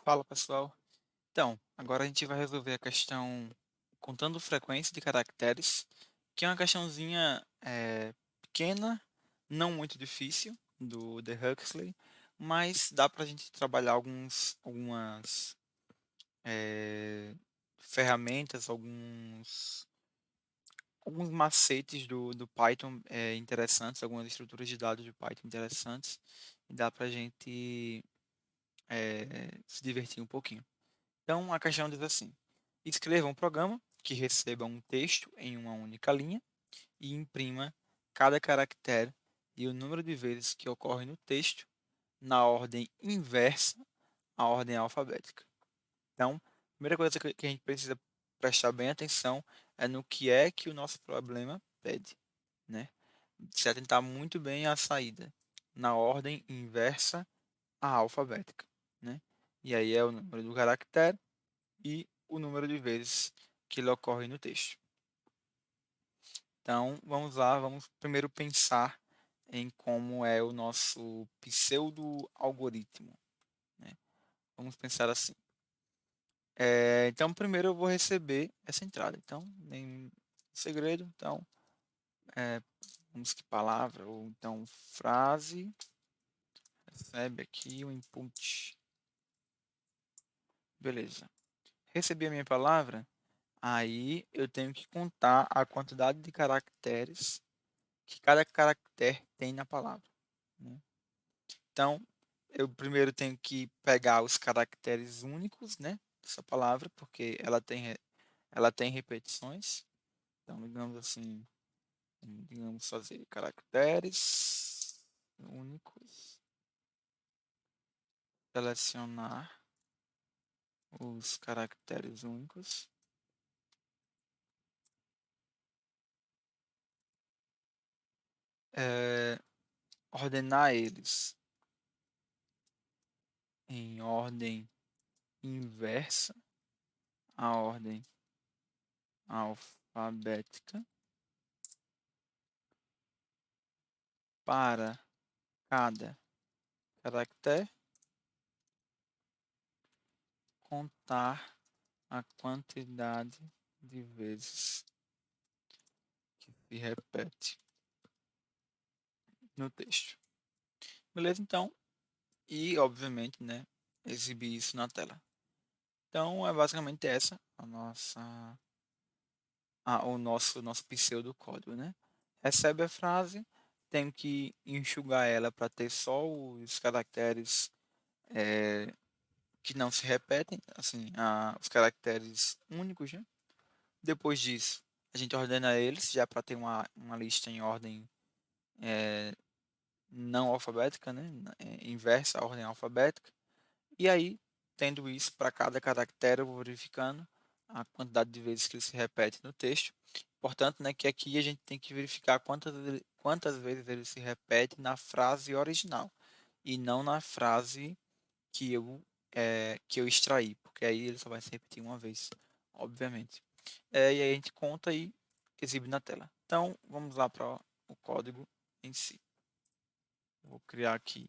Fala pessoal. Então, agora a gente vai resolver a questão contando frequência de caracteres, que é uma questãozinha pequena, não muito difícil, do The Huxley, mas dá para a gente trabalhar algumas eh, ferramentas, alguns macetes do Python interessantes, algumas estruturas de dados do Python interessantes, e dá para a gente se divertir um pouquinho. Então, a questão diz assim: escreva um programa que receba um texto em uma única linha e imprima cada caractere e o número de vezes que ocorre no texto na ordem inversa à ordem alfabética. Então, a primeira coisa que a gente precisa prestar bem atenção é no que é que o nosso problema pede, né? Se atentar muito bem à saída, na ordem inversa à alfabética, né? E aí é o número do caractere e o número de vezes que ele ocorre no texto. Então, vamos lá, vamos primeiro pensar em como é o nosso pseudo-algoritmo, né? Vamos pensar assim. Então, primeiro eu vou receber essa entrada. Então, nenhum segredo. Então, é, vamos que palavra, ou então frase, recebe aqui o input. Beleza. Recebi a minha palavra, aí eu tenho que contar a quantidade de caracteres que cada caractere tem na palavra, né? Então, eu primeiro tenho que pegar os caracteres únicos, né, dessa palavra, porque ela tem repetições. Então, digamos assim, digamos fazer caracteres únicos, selecionar os caracteres únicos, eh, ordenar eles em ordem inversa à ordem alfabética para cada caractere, contar a quantidade de vezes que se repete no texto. Beleza? Então, e obviamente, né, exibir isso na tela. Então, é basicamente essa o nosso pseudocódigo, né? Recebe a frase, tem que enxugar ela para ter só os caracteres eh, que não se repetem, assim, os caracteres únicos, né? Depois disso, a gente ordena eles já para ter uma lista em ordem não alfabética, né? Inversa à ordem alfabética. E aí, tendo isso para cada caractere, eu vou verificando a quantidade de vezes que ele se repete no texto. Portanto, né, que aqui a gente tem que verificar quantas vezes ele se repete na frase original e não na frase que eu extraí, porque aí ele só vai se repetir uma vez, obviamente. E aí a gente conta e exibe na tela. Então, vamos lá para o código em si. Vou criar aqui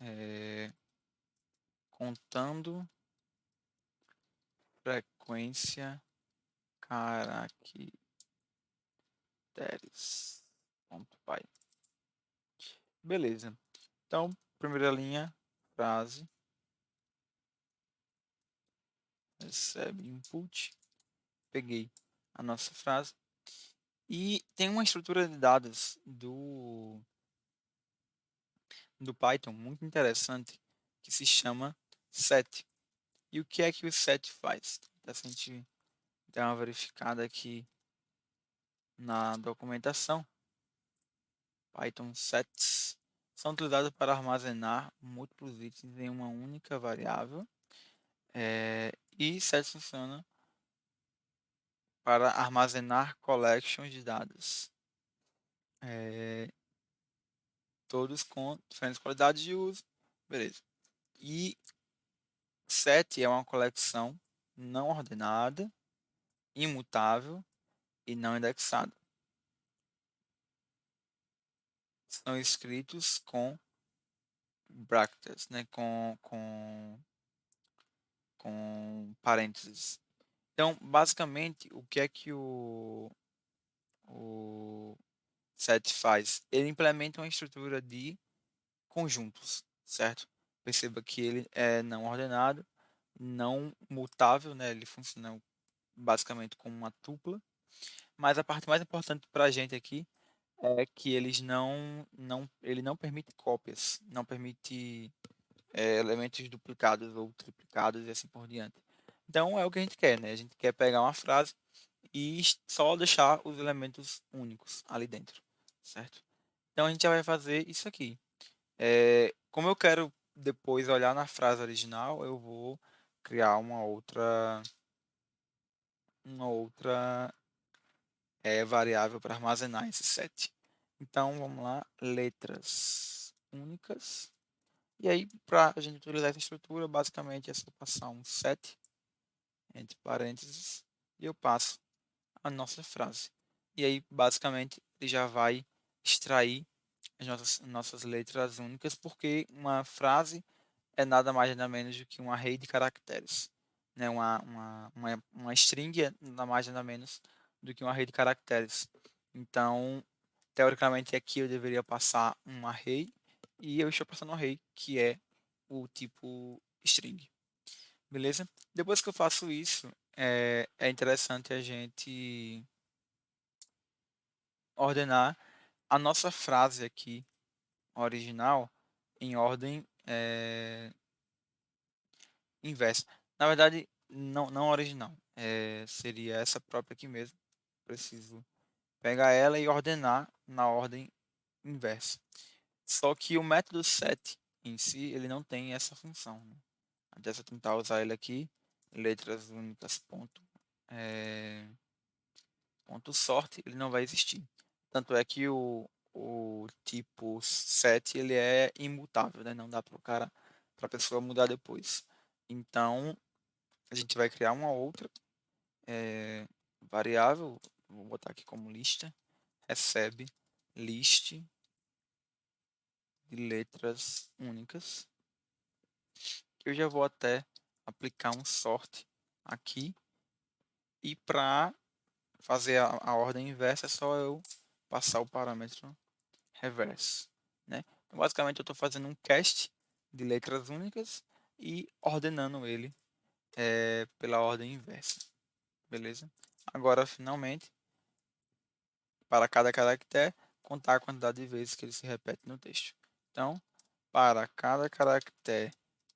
é, contando frequência caracteres. Ponto .py. Beleza. Então, primeira linha, frase, recebe input. Peguei a nossa frase. E tem uma estrutura de dados do Python muito interessante que se chama set. E o que é que o set faz? Então, se a gente der uma verificada aqui na documentação, Python sets são utilizados para armazenar múltiplos itens em uma única variável. E sets funciona para armazenar collections de dados, é, todos com diferentes qualidades de uso. Beleza. E set é uma coleção não ordenada, imutável e não indexada. São escritos com brackets, né, com parênteses. Então, basicamente, o que é que o set faz? Ele implementa uma estrutura de conjuntos, certo? Perceba que ele é não ordenado, não mutável, né? Ele funciona basicamente como uma tupla. Mas a parte mais importante para a gente aqui é que ele não permite cópias, não permite elementos duplicados ou triplicados e assim por diante. Então é o que a gente quer, né? A gente quer pegar uma frase e só deixar os elementos únicos ali dentro, certo? Então a gente já vai fazer isso aqui. Como eu quero depois olhar na frase original, eu vou criar uma outra variável para armazenar esse set. Então vamos lá, letras únicas. E aí, para a gente utilizar essa estrutura, basicamente é só passar um set entre parênteses e eu passo a nossa frase. E aí, basicamente, ele já vai extrair as nossas letras únicas, porque uma frase é nada mais nada menos do que um array de caracteres. Né? Uma string é nada mais nada menos do que um array de caracteres. Então, teoricamente, aqui eu deveria passar um array e eu estou passando um array que é o tipo string. Beleza? Depois que eu faço isso, é interessante a gente ordenar a nossa frase aqui original em ordem inversa. Na verdade, não original. Seria essa própria aqui mesmo. Preciso pegar ela e ordenar na ordem inversa. Só que o método set em si, ele não tem essa função, né? Até se eu tentar usar ele aqui, letras únicas ponto sort, ele não vai existir. Tanto é que o tipo set ele é imutável, né? Não dá para a pessoa mudar depois. Então, a gente vai criar uma outra variável, vou botar aqui como lista, recebe list de letras únicas. Eu já vou até aplicar um sort aqui e para fazer a ordem inversa é só eu passar o parâmetro reverse, né? Então, basicamente eu estou fazendo um cast de letras únicas e ordenando ele pela ordem inversa, beleza? Agora, finalmente, para cada caractere, contar a quantidade de vezes que ele se repete no texto. Então, para cada caractere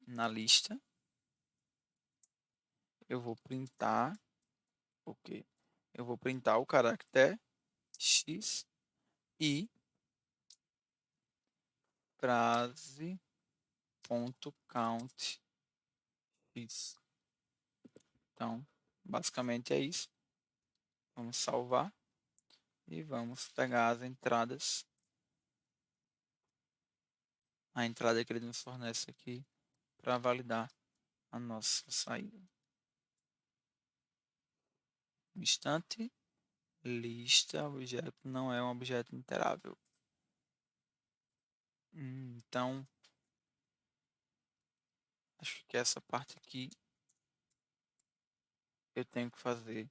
na lista, eu vou printar o quê? Eu vou printar o caractere x e frase.count x. Então, basicamente é isso. Vamos salvar e vamos pegar as entradas. A entrada que ele nos fornece aqui para validar a nossa saída. Instante, lista, objeto não é um objeto interável. Então, acho que essa parte aqui eu tenho que fazer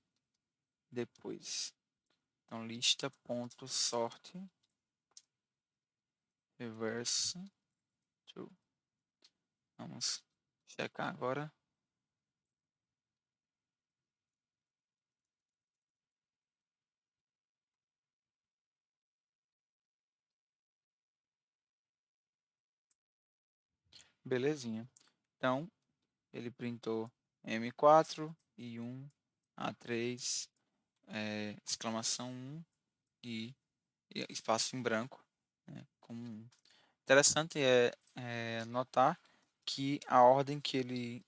depois. Então, lista.sort reverse to. Vamos checar agora. Belezinha. Então, ele printou M4 e 1, A3, exclamação 1 e espaço em branco, né, como 1. Interessante notar que a ordem que ele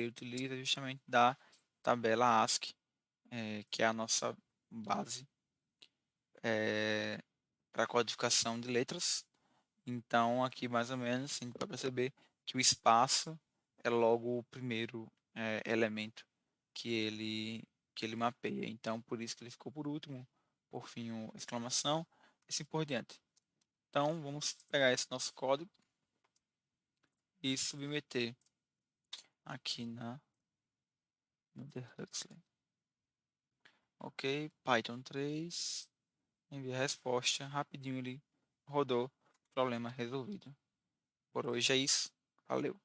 utiliza é justamente da tabela ASCII, que é a nossa base para codificação de letras. Então, aqui mais ou menos, a gente vai perceber que o espaço é logo o primeiro elemento que ele mapeia. Então, por isso que ele ficou por último, por fim, o exclamação, e assim por diante. Então, vamos pegar esse nosso código e submeter aqui no The Huxley. Ok, Python 3, envia a resposta, rapidinho ele rodou, problema resolvido. Por hoje é isso, valeu.